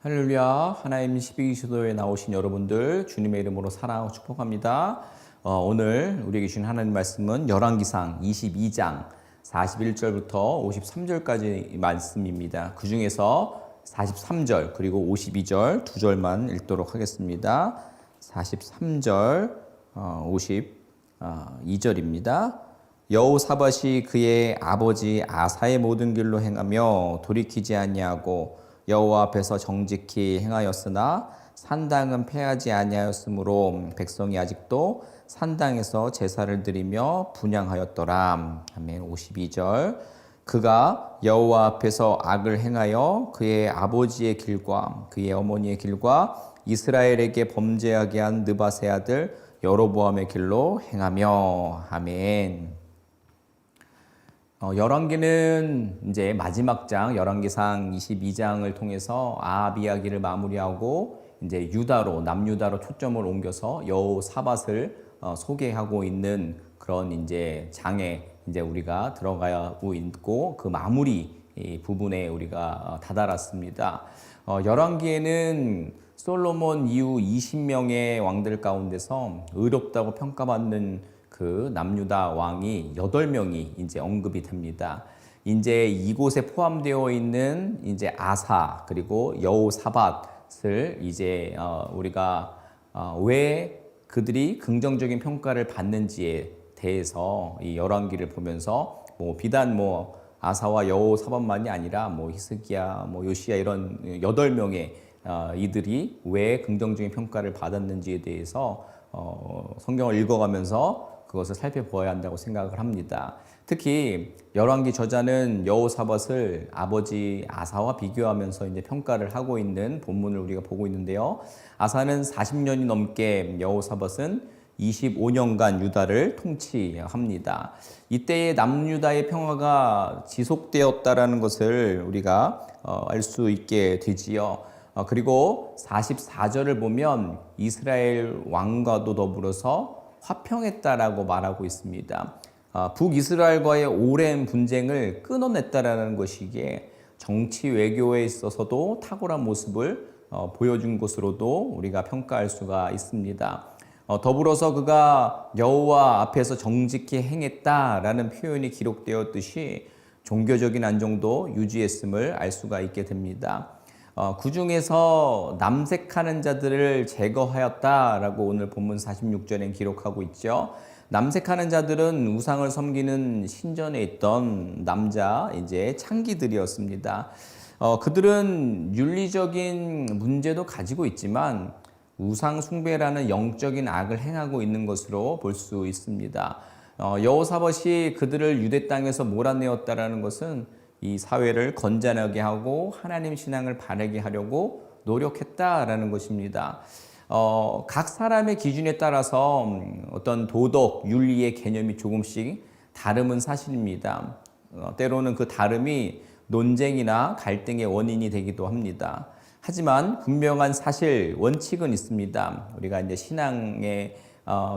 할렐루야. 하나님 12기도에 나오신 여러분들 주님의 이름으로 사랑하고 축복합니다. 오늘 우리에게 주신 하나님 말씀은 열왕기상 22장 41절부터 53절까지 말씀입니다. 그 중에서 43절 그리고 52절 두 절만 읽도록 하겠습니다. 43절 52절입니다. 여호사밧이 그의 아버지 아사의 모든 길로 행하며 돌이키지 아니하고 여호와 앞에서 정직히 행하였으나 산당은 패하지 아니하였으므로 백성이 아직도 산당에서 제사를 드리며 분향하였더라. 아멘. 52절 그가 여호와 앞에서 악을 행하여 그의 아버지의 길과 그의 어머니의 길과 이스라엘에게 범죄하게 한 느밧의 아들 여로보암의 길로 행하며. 아멘. 열왕기는 이제 마지막 장 열왕기상 22장을 통해서 아합 이야기를 마무리하고 이제 유다로 남유다로 초점을 옮겨서 여호사밧을 소개하고 있는 그런 이제 장에 이제 우리가 들어가고 있고 그 마무리 부분에 우리가 다다랐습니다. 열왕기에는 솔로몬 이후 20명의 왕들 가운데서 의롭다고 평가받는 그 남유다 왕이 8명이 이제 언급이 됩니다. 이제 이곳에 포함되어 있는 이제 아사 그리고 여호사밧을 이제 우리가 왜 그들이 긍정적인 평가를 받는지에 대해서 이 열왕기를 보면서 비단 아사와 여호사밧만이 아니라 히스기야, 요시야 이런 8명의 이들이 왜 긍정적인 평가를 받았는지에 대해서 성경을 읽어가면서 그것을 살펴보아야 한다고 생각을 합니다. 특히 열왕기 저자는 여호사밧을 아버지 아사와 비교하면서 이제 평가를 하고 있는 본문을 우리가 보고 있는데요. 아사는 40년이 넘게 여호사밧은 25년간 유다를 통치합니다. 이때의 남유다의 평화가 지속되었다라는 것을 우리가 알 수 있게 되지요. 그리고 44절을 보면 이스라엘 왕과도 더불어서 화평했다라고 말하고 있습니다. 북이스라엘과의 오랜 분쟁을 끊어냈다라는 것이기에 정치 외교에 있어서도 탁월한 모습을 보여준 것으로도 우리가 평가할 수가 있습니다. 더불어서 그가 여호와 앞에서 정직히 행했다라는 표현이 기록되었듯이 종교적인 안정도 유지했음을 알 수가 있게 됩니다. 그 중에서 남색하는 자들을 제거하였다라고 오늘 본문 46절엔 기록하고 있죠. 남색하는 자들은 우상을 섬기는 신전에 있던 남자 이제 창기들이었습니다. 그들은 윤리적인 문제도 가지고 있지만 우상 숭배라는 영적인 악을 행하고 있는 것으로 볼 수 있습니다. 여호사밧이 그들을 유대 땅에서 몰아내었다라는 것은 이 사회를 건전하게 하고 하나님 신앙을 바르게 하려고 노력했다라는 것입니다. 각 사람의 기준에 따라서 어떤 도덕, 윤리의 개념이 조금씩 다름은 사실입니다. 때로는 그 다름이 논쟁이나 갈등의 원인이 되기도 합니다. 하지만 분명한 사실, 원칙은 있습니다. 우리가 이제 신앙의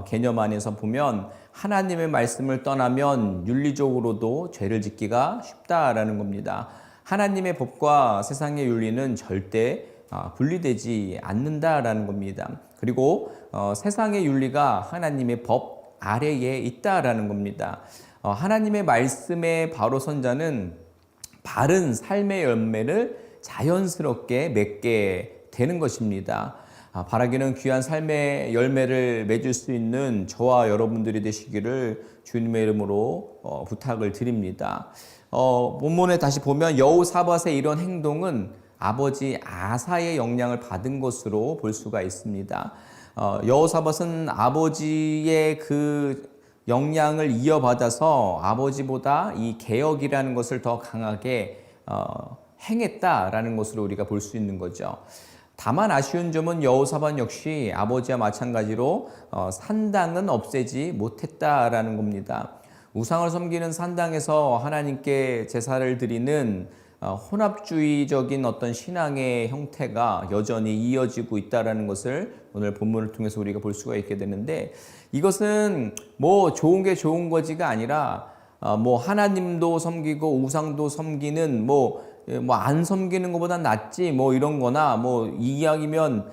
개념 안에서 보면 하나님의 말씀을 떠나면 윤리적으로도 죄를 짓기가 쉽다라는 겁니다. 하나님의 법과 세상의 윤리는 절대 분리되지 않는다라는 겁니다. 그리고 세상의 윤리가 하나님의 법 아래에 있다라는 겁니다. 하나님의 말씀에 바로 선 자는 바른 삶의 열매를 자연스럽게 맺게 되는 것입니다. 바라기는 귀한 삶의 열매를 맺을 수 있는 저와 여러분들이 되시기를 주님의 이름으로 부탁을 드립니다. 본문에 다시 보면 여호사밧의 이런 행동은 아버지 아사의 영향을 받은 것으로 볼 수가 있습니다. 여호사밧은 아버지의 그 영향을 이어받아서 아버지보다 이 개혁이라는 것을 더 강하게 행했다라는 것으로 우리가 볼 수 있는 거죠. 다만 아쉬운 점은 여호사밧 역시 아버지와 마찬가지로 산당은 없애지 못했다라는 겁니다. 우상을 섬기는 산당에서 하나님께 제사를 드리는 혼합주의적인 어떤 신앙의 형태가 여전히 이어지고 있다라는 것을 오늘 본문을 통해서 우리가 볼 수가 있게 되는데, 이것은 좋은 게 좋은 거지가 아니라 하나님도 섬기고 우상도 섬기는 뭐 안 섬기는 것보다 낫지 뭐 이런 거나 뭐 이왕이면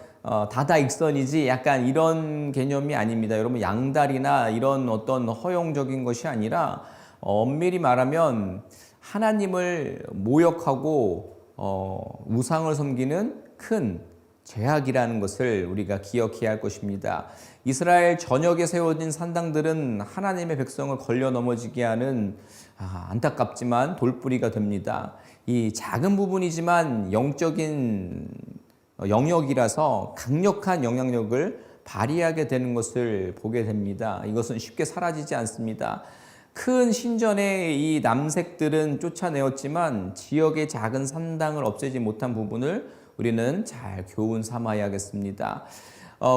다다익선이지 약간 이런 개념이 아닙니다. 여러분 양다리나 이런 어떤 허용적인 것이 아니라 엄밀히 말하면 하나님을 모욕하고 우상을 섬기는 큰 죄악이라는 것을 우리가 기억해야 할 것입니다. 이스라엘 전역에 세워진 산당들은 하나님의 백성을 걸려 넘어지게 하는 안타깝지만 돌뿌리가 됩니다. 이 작은 부분이지만 영적인 영역이라서 강력한 영향력을 발휘하게 되는 것을 보게 됩니다. 이것은 쉽게 사라지지 않습니다. 큰 신전의 이 남색들은 쫓아내었지만 지역의 작은 산당을 없애지 못한 부분을 우리는 잘 교훈 삼아야겠습니다.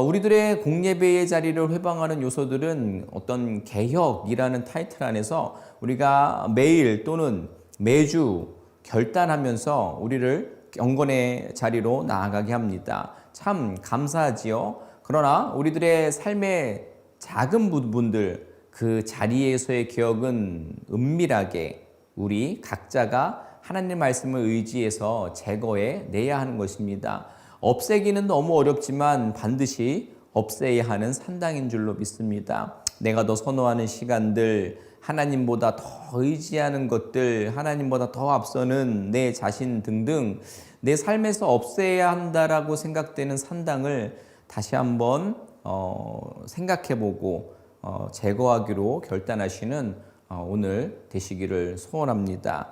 우리들의 공예배의 자리를 회방하는 요소들은 어떤 개혁이라는 타이틀 안에서 우리가 매일 또는 매주 결단하면서 우리를 경건의 자리로 나아가게 합니다. 참 감사하지요. 그러나 우리들의 삶의 작은 부분들 그 자리에서의 기억은 은밀하게 우리 각자가 하나님 말씀을 의지해서 제거해 내야 하는 것입니다. 없애기는 너무 어렵지만 반드시 없애야 하는 산당인 줄로 믿습니다. 내가 더 선호하는 시간들, 하나님보다 더 의지하는 것들, 하나님보다 더 앞서는 내 자신 등등 내 삶에서 없애야 한다라고 생각되는 산당을 다시 한번 생각해보고 제거하기로 결단하시는 오늘 되시기를 소원합니다.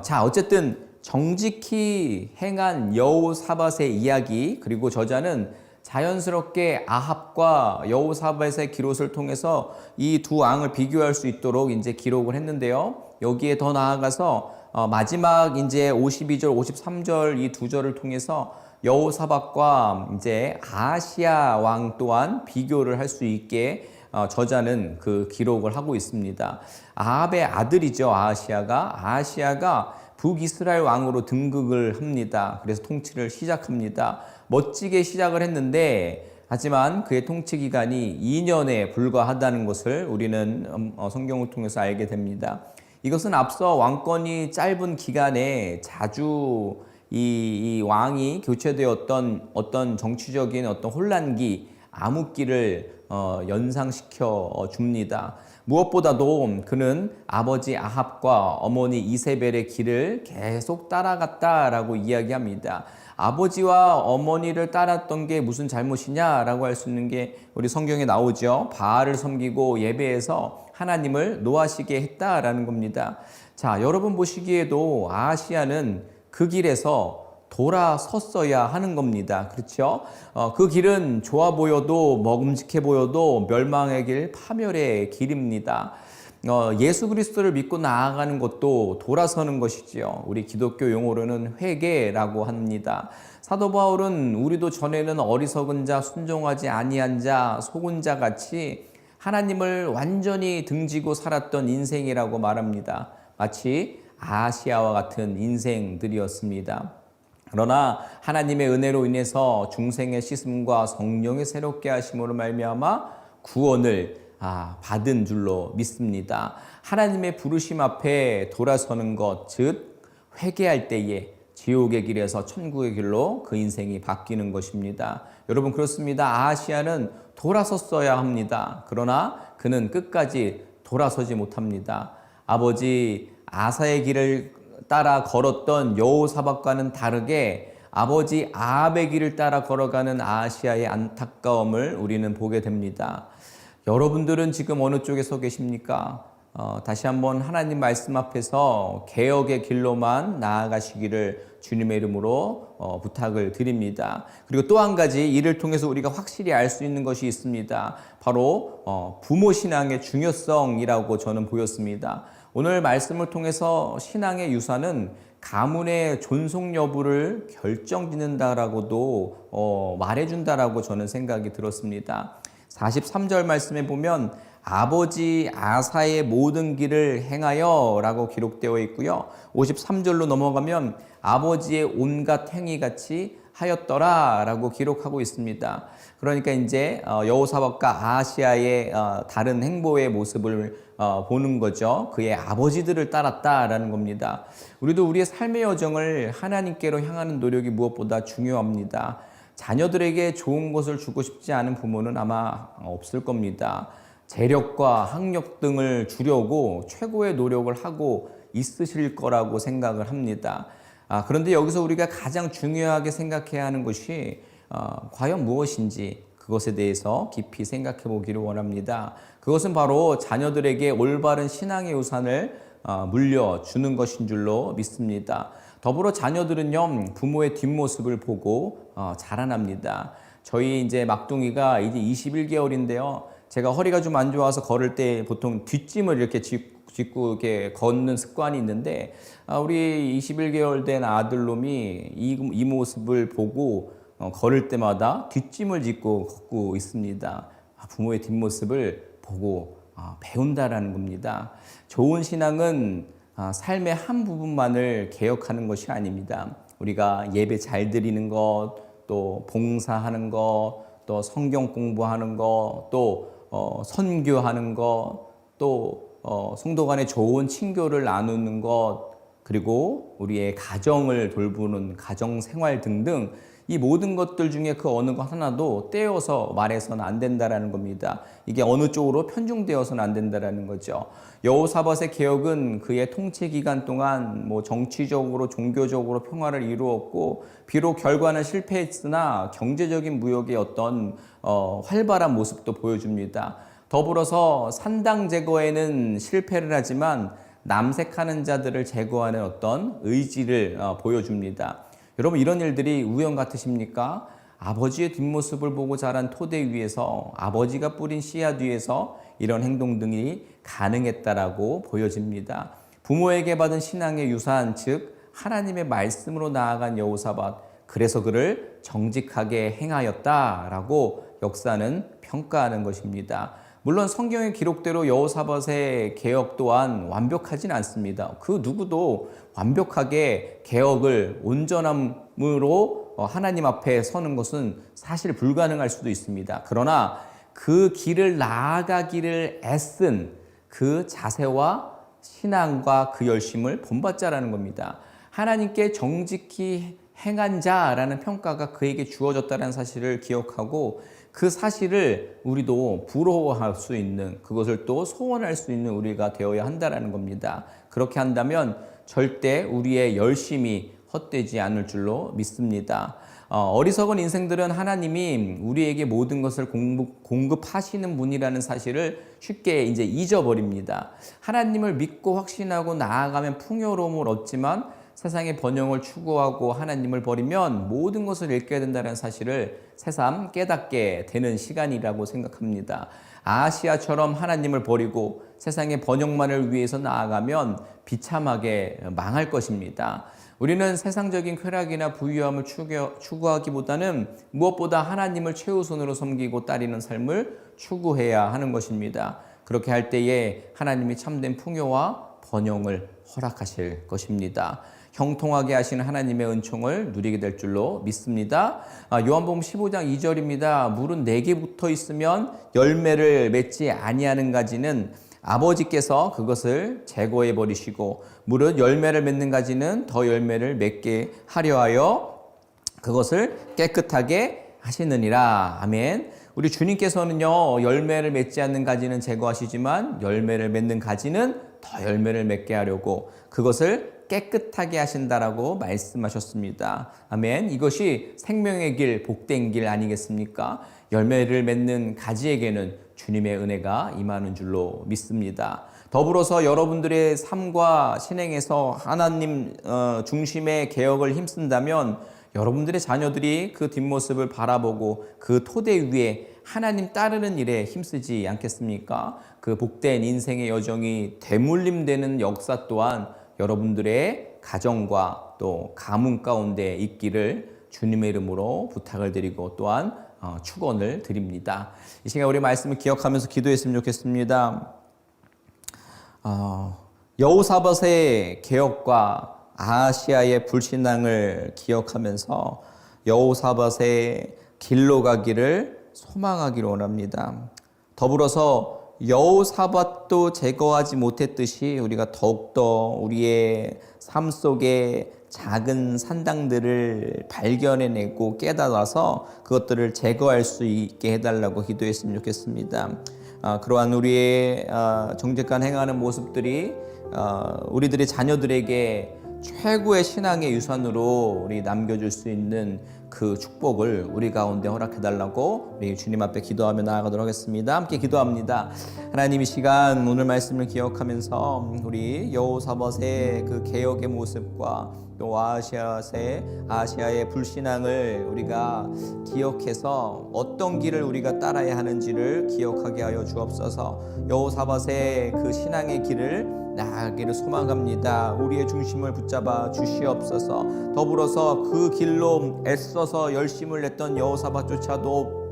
자, 어쨌든 정직히 행한 여호사밧의 이야기, 그리고 저자는 자연스럽게 아합과 여호사밧의 기록을 통해서 이 두 왕을 비교할 수 있도록 이제 기록을 했는데요. 여기에 더 나아가서 마지막 이제 52절, 53절 이 두 절을 통해서 여호사밧과 이제 아하시야 왕 또한 비교를 할 수 있게 저자는 그 기록을 하고 있습니다. 아합의 아들이죠. 아하시야가 북이스라엘 왕으로 등극을 합니다. 그래서 통치를 시작합니다. 멋지게 시작을 했는데 하지만 그의 통치 기간이 2년에 불과하다는 것을 우리는 성경을 통해서 알게 됩니다. 이것은 앞서 왕권이 짧은 기간에 자주 이 왕이 교체되었던 어떤 정치적인 어떤 혼란기, 암흑기를 연상시켜 줍니다. 무엇보다도 그는 아버지 아합과 어머니 이세벨의 길을 계속 따라갔다라고 이야기합니다. 아버지와 어머니를 따랐던 게 무슨 잘못이냐라고 할 수 있는 게 우리 성경에 나오죠. 바알을 섬기고 예배해서 하나님을 노하시게 했다라는 겁니다. 자, 여러분 보시기에도 아하시야는 그 길에서 돌아섰어야 하는 겁니다. 그렇죠? 그 길은 좋아 보여도 먹음직해 보여도 멸망의 길, 파멸의 길입니다. 예수 그리스도를 믿고 나아가는 것도 돌아서는 것이지요. 우리 기독교 용어로는 회개라고 합니다. 사도 바울은 우리도 전에는 어리석은 자, 순종하지 아니한 자, 속은 자 같이 하나님을 완전히 등지고 살았던 인생이라고 말합니다. 마치 아하시야와 같은 인생들이었습니다. 그러나 하나님의 은혜로 인해서 중생의 씻음과 성령의 새롭게 하심으로 말미암아 구원을 받은 줄로 믿습니다. 하나님의 부르심 앞에 돌아서는 것, 즉 회개할 때에 지옥의 길에서 천국의 길로 그 인생이 바뀌는 것입니다. 여러분 그렇습니다. 아하시야는 돌아섰어야 합니다. 그러나 그는 끝까지 돌아서지 못합니다. 아버지 아사의 길을 따라 걸었던 여호사밧과는 다르게 아버지 아합의 길을 따라 걸어가는 아하시야의 안타까움을 우리는 보게 됩니다. 여러분들은 지금 어느 쪽에 서 계십니까? 다시 한번 하나님 말씀 앞에서 개혁의 길로만 나아가시기를 주님의 이름으로 부탁을 드립니다. 그리고 또 한 가지 이를 통해서 우리가 확실히 알 수 있는 것이 있습니다. 바로 부모 신앙의 중요성이라고 저는 보였습니다. 오늘 말씀을 통해서 신앙의 유산은 가문의 존속 여부를 결정짓는다라고도 말해준다라고 저는 생각이 들었습니다. 43절 말씀에 보면 아버지 아사의 모든 길을 행하여 라고 기록되어 있고요. 53절로 넘어가면 아버지의 온갖 행위같이 하였더라 라고 기록하고 있습니다. 그러니까 이제 여호사밧과 아하시야의 다른 행보의 모습을 보는 거죠. 그의 아버지들을 따랐다라는 겁니다. 우리도 우리의 삶의 여정을 하나님께로 향하는 노력이 무엇보다 중요합니다. 자녀들에게 좋은 것을 주고 싶지 않은 부모는 아마 없을 겁니다. 재력과 학력 등을 주려고 최고의 노력을 하고 있으실 거라고 생각을 합니다. 그런데 여기서 우리가 가장 중요하게 생각해야 하는 것이 과연 무엇인지 그것에 대해서 깊이 생각해 보기를 원합니다. 그것은 바로 자녀들에게 올바른 신앙의 우산을 물려주는 것인 줄로 믿습니다. 더불어 자녀들은요, 부모의 뒷모습을 보고 자라납니다. 저희 이제 막둥이가 이제 21개월인데요. 제가 허리가 좀 안 좋아서 걸을 때 보통 뒷짐을 이렇게 짚고 이렇게 걷는 습관이 있는데, 우리 21개월 된 아들놈이 이 모습을 보고 걸을 때마다 뒷짐을 짚고 걷고 있습니다. 부모의 뒷모습을 보고 배운다라는 겁니다. 좋은 신앙은 삶의 한 부분만을 개혁하는 것이 아닙니다. 우리가 예배 잘 드리는 것, 또 봉사하는 것, 또 성경 공부하는 것, 또 선교하는 것, 또 성도 간에 좋은 친교를 나누는 것, 그리고 우리의 가정을 돌보는 가정 생활 등등 이 모든 것들 중에 그 어느 것 하나도 떼어서 말해서는 안 된다라는 겁니다. 이게 어느 쪽으로 편중되어서는 안 된다라는 거죠. 여호사밧의 개혁은 그의 통치 기간 동안 정치적으로 종교적으로 평화를 이루었고, 비록 결과는 실패했으나 경제적인 무역의 어떤 활발한 모습도 보여줍니다. 더불어서 산당 제거에는 실패를 하지만 남색하는 자들을 제거하는 어떤 의지를 보여줍니다. 여러분, 이런 일들이 우연 같으십니까? 아버지의 뒷모습을 보고 자란 토대 위에서, 아버지가 뿌린 씨앗 위에서 이런 행동 등이 가능했다라고 보여집니다. 부모에게 받은 신앙의 유산, 즉 하나님의 말씀으로 나아간 여호사밧, 그래서 그를 정직하게 행하였다라고 역사는 평가하는 것입니다. 물론 성경의 기록대로 여호사밧의 개혁 또한 완벽하진 않습니다. 그 누구도 완벽하게 개혁을 온전함으로 하나님 앞에 서는 것은 사실 불가능할 수도 있습니다. 그러나 그 길을 나아가기를 애쓴 그 자세와 신앙과 그 열심을 본받자라는 겁니다. 하나님께 정직히 행한 자라는 평가가 그에게 주어졌다는 사실을 기억하고, 그 사실을 우리도 부러워할 수 있는, 그것을 또 소원할 수 있는 우리가 되어야 한다는 겁니다. 그렇게 한다면 절대 우리의 열심이 헛되지 않을 줄로 믿습니다. 어리석은 인생들은 하나님이 우리에게 모든 것을 공급하시는 분이라는 사실을 쉽게 이제 잊어버립니다. 하나님을 믿고 확신하고 나아가면 풍요로움을 얻지만 세상의 번영을 추구하고 하나님을 버리면 모든 것을 잃게 된다는 사실을 새삼 깨닫게 되는 시간이라고 생각합니다. 아시아처럼 하나님을 버리고 세상의 번영만을 위해서 나아가면 비참하게 망할 것입니다. 우리는 세상적인 쾌락이나 부유함을 추구하기보다는 무엇보다 하나님을 최우선으로 섬기고 따르는 삶을 추구해야 하는 것입니다. 그렇게 할 때에 하나님이 참된 풍요와 번영을 허락하실 것입니다. 형통하게 하시는 하나님의 은총을 누리게 될 줄로 믿습니다. 요한복음 15장 2절입니다. 물은 내게 붙어 있으면 열매를 맺지 아니하는 가지는 아버지께서 그것을 제거해 버리시고, 물은 열매를 맺는 가지는 더 열매를 맺게 하려 하여 그것을 깨끗하게 하시느니라. 아멘. 우리 주님께서는요, 열매를 맺지 않는 가지는 제거하시지만 열매를 맺는 가지는 더 열매를 맺게 하려고 그것을 깨끗하게 하신다라고 말씀하셨습니다. 아멘. 이것이 생명의 길, 복된 길 아니겠습니까? 열매를 맺는 가지에게는 주님의 은혜가 임하는 줄로 믿습니다. 더불어서 여러분들의 삶과 신행에서 하나님 중심의 개혁을 힘쓴다면 여러분들의 자녀들이 그 뒷모습을 바라보고 그 토대 위에 하나님 따르는 일에 힘쓰지 않겠습니까? 그 복된 인생의 여정이 대물림되는 역사 또한 여러분들의 가정과 또 가문 가운데 있기를 주님의 이름으로 부탁을 드리고 또한 축원을 드립니다. 이 시간 우리 말씀을 기억하면서 기도했으면 좋겠습니다. 여호사밧의 개혁과 아하시아의 불신앙을 기억하면서 여호사밧의 길로 가기를 소망하기를 원합니다. 더불어서 여호사밧도 제거하지 못했듯이 우리가 더욱더 우리의 삶 속에 작은 산당들을 발견해내고 깨달아서 그것들을 제거할 수 있게 해달라고 기도했으면 좋겠습니다. 그러한 우리의 정직한 행하는 모습들이 우리들의 자녀들에게 최고의 신앙의 유산으로 우리 남겨줄 수 있는 그 축복을 우리 가운데 허락해달라고 우리 주님 앞에 기도하며 나아가도록 하겠습니다. 함께 기도합니다. 하나님, 이 시간 오늘 말씀을 기억하면서 우리 여호사밧의 그 개혁의 모습과 또 아시아의 불신앙을 우리가 기억해서 어떤 길을 우리가 따라야 하는지를 기억하게 하여 주옵소서. 여호사밧의 그 신앙의 길을 나아가기를 소망합니다. 우리의 중심을 붙잡아 주시옵소서. 더불어서 그 길로 애써서 열심을 냈던 여호사밧조차도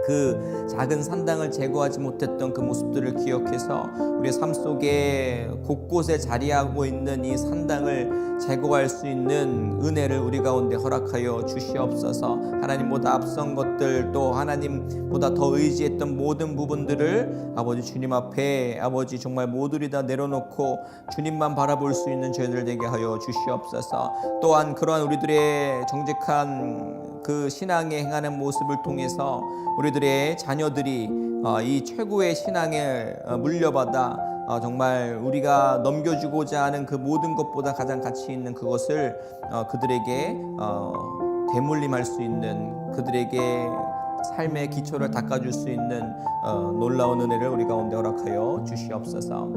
그 작은 산당을 제거하지 못했던 그 모습들을 기억해서 우리의 삶 속에 곳곳에 자리하고 있는 이 산당을 제거할 수 있는 은혜를 우리 가운데 허락하여 주시옵소서. 하나님보다 앞선 것들, 또 하나님보다 더 의지했던 모든 부분들을 아버지 주님 앞에 아버지 정말 모두를 다 내려놓고 주님만 바라볼 수 있는 저희들 되게 하여 주시옵소서. 또한 그러한 우리들의 정직한 그 신앙에 행하는 모습을 통해서 우리들의 자녀들이 이 최고의 신앙에 물려받아 정말 우리가 넘겨주고자 하는 그 모든 것보다 가장 가치 있는 그것을 그들에게 되물림할 수 있는, 그들에게 삶의 기초를 닦아줄 수 있는 놀라운 은혜를 우리 가운데 허락하여 주시옵소서.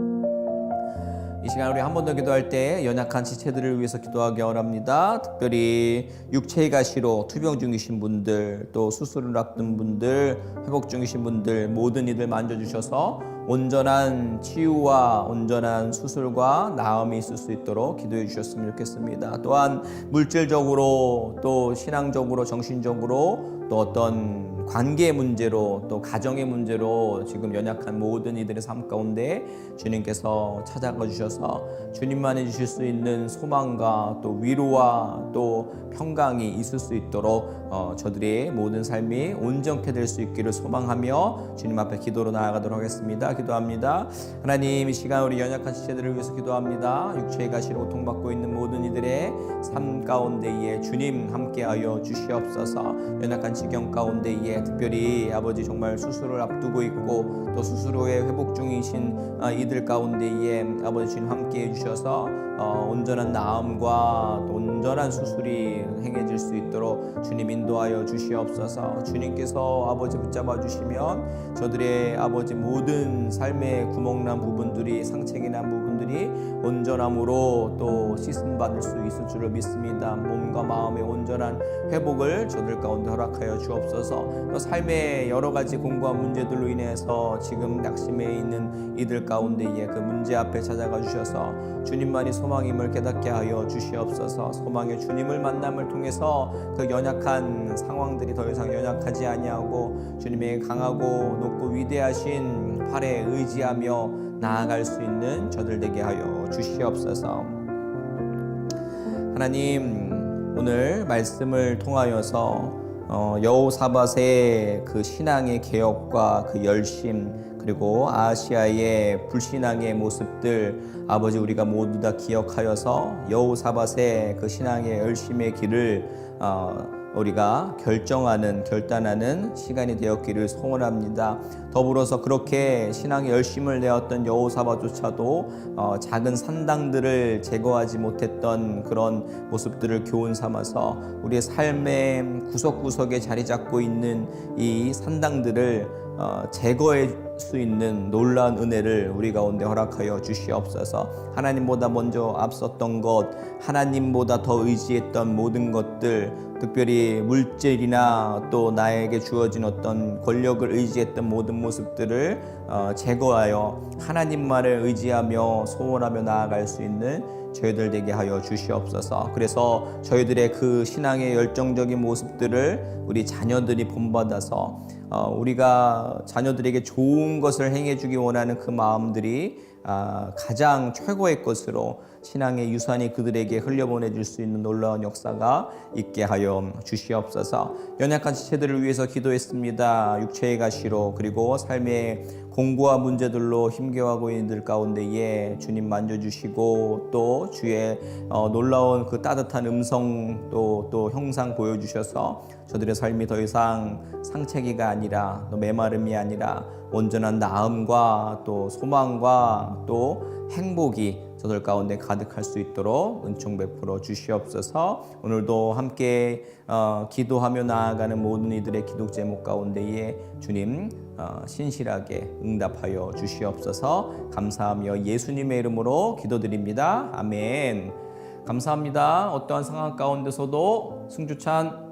이 시간 우리 한 번 더 기도할 때 연약한 지체들을 위해서 기도하기 원합니다. 특별히 육체의 가시로 투병 중이신 분들, 또 수술을 앞둔 분들, 회복 중이신 분들, 모든 이들 만져주셔서 온전한 치유와 온전한 수술과 나음이 있을 수 있도록 기도해 주셨으면 좋겠습니다. 또한 물질적으로, 또 신앙적으로, 정신적으로, 또 어떤 관계 문제로, 또 가정의 문제로 지금 연약한 모든 이들의 삶 가운데 주님께서 찾아가 주셔서 주님만이 주실 수 있는 소망과 또 위로와 또 평강이 있을 수 있도록 저들의 모든 삶이 온전케 될 수 있기를 소망하며 주님 앞에 기도로 나아가도록 하겠습니다. 기도합니다. 하나님, 이 시간 우리 연약한 지체들을 위해서 기도합니다. 육체의 가시로 고통받고 있는 모든 이들의 삶 가운데에 주님 함께하여 주시옵소서. 연약한 지경 가운데에 특별히 아버지 정말 수술을 앞두고 있고 또 수술 후에 회복 중이신 이들 가운데에 아버지 주님 함께해 주셔서 온전한 나음과 또 온전한 수술이 행해질 수 있도록 주님 인도하여 주시옵소서. 주님께서 아버지 붙잡아 주시면 저들의 아버지 모든 삶의 구멍난 부분들이, 상책이 난 부분들이 온전함으로 또 씻음 받을 수 있을 줄을 믿습니다. 몸과 마음의 온전한 회복을 저들 가운데 허락하여 주옵소서. 또 삶의 여러 가지 공고한 문제들로 인해서 지금 낙심해 있는 이들 가운데에 그 문제 앞에 찾아가 주셔서 주님만이 소망임을 깨닫게 하여 주시옵소서. 소망의 주님을 만남을 통해서 그 연약한 상황들이 더 이상 연약하지 아니하고 주님의 강하고 높고 위대하신 팔에 의지하며 나아갈 수 있는 저들 되게 하여 주시옵소서. 하나님, 오늘 말씀을 통하여서 여호사밧의 그 신앙의 개혁과 그 열심, 그리고 아시아의 불신앙의 모습들 아버지 우리가 모두 다 기억하여서 여호사밧의 그 신앙의 열심의 길을 우리가 결단하는 시간이 되었기를 소원합니다. 더불어서 그렇게 신앙의 열심을 내었던 여호사밧조차도 작은 산당들을 제거하지 못했던 그런 모습들을 교훈 삼아서 우리의 삶의 구석구석에 자리 잡고 있는 이 산당들을 제거해 수 있는 놀라운 은혜를 우리 가운데 허락하여 주시옵소서. 하나님보다 먼저 앞섰던 것, 하나님보다 더 의지했던 모든 것들, 특별히 물질이나 또 나에게 주어진 어떤 권력을 의지했던 모든 모습들을 제거하여 하나님만을 의지하며 소원하며 나아갈 수 있는 저희들 되게 하여 주시옵소서. 그래서 저희들의 그 신앙의 열정적인 모습들을 우리 자녀들이 본받아서 우리가 자녀들에게 좋은 것을 행해주기 원하는 그 마음들이 가장 최고의 것으로 신앙의 유산이 그들에게 흘려보내줄 수 있는 놀라운 역사가 있게 하여 주시옵소서. 연약한 지체들을 위해서 기도했습니다. 육체의 가시로 그리고 삶의 공고와 문제들로 힘겨워하고 있는 이들 가운데에 주님 만져주시고 또 주의 놀라운 그 따뜻한 음성 또 형상 보여주셔서 저들의 삶이 더 이상 상체기가 아니라 또 메마름이 아니라 온전한 나음과 또 소망과 또 행복이 저들 가운데 가득할 수 있도록 은총 베풀어 주시옵소서. 오늘도 함께 기도하며 나아가는 모든 이들의 기도 제목 가운데에 주님 신실하게 응답하여 주시옵소서. 감사하며 예수님의 이름으로 기도드립니다. 아멘. 감사합니다. 어떠한 상황 가운데서도 승주찬